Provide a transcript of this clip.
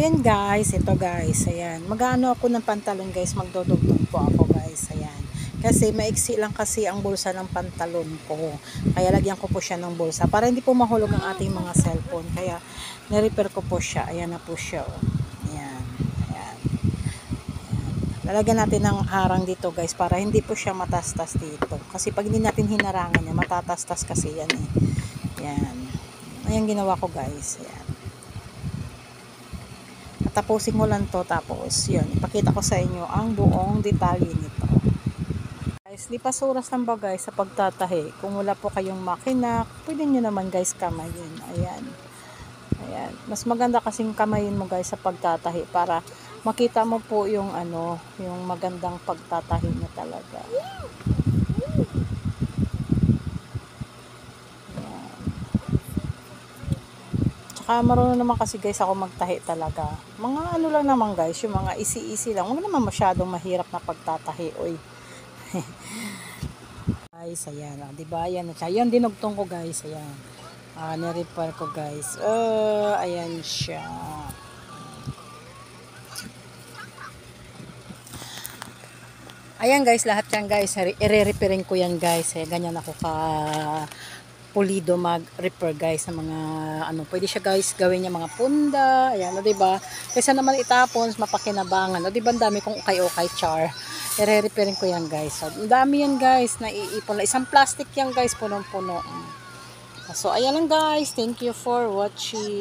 Ayan guys, ito guys, ayan. Mag-ano ako ng pantalon guys, magdodugtong po ako guys, ayan. Kasi maiksi lang kasi ang bulsa ng pantalon ko. Kaya lagyan ko po siya ng bulsa para hindi po mahulog ang ating mga cellphone. Kaya nirepair ko po siya. Ayan na po siya. Oh. Ayan. Ayan. Lalagyan natin ng harang dito guys para hindi po siya matastas dito. Kasi pag hindi natin hinarangan niya, matatastas kasi yan eh. Ayan. Ayan ginawa ko guys. Ayan. Tapusin ko lang to, tapos yun, ipakita ko sa inyo ang buong detalye nito guys. Lipas oras lang ba guys sa pagtatahi, kung wala po kayong makina, pwede nyo naman guys kamayin. Ayan, ayan, mas maganda kasing kamayin mo guys sa pagtatahi para makita mo po yung ano, yung magandang pagtatahi niya talaga. Marunong naman kasi guys ako magtahi talaga. Mga ano lang naman guys, yung mga easy lang. Huwag naman masyadong mahirap na pagtatahi. Oy. Guys, ayan. Diba? Ayan. Ayan, dinugtong ko guys. Ayan. Nirepair ko guys. Ayan siya. Ayan guys, lahat yan guys. I-repairing ko yan guys. Ganyan ako ka pulido mag-repair guys ng mga ano, pwede siya guys gawin niya mga punda, ayan, o diba, kaysa naman itapon mapakinabangan, o diba, ang dami kong ukay char, i-repairing ko yan guys. So, ang dami yan guys, naiipon na, isang plastic yan guys, punong-puno. So ayan lang guys, thank you for watching.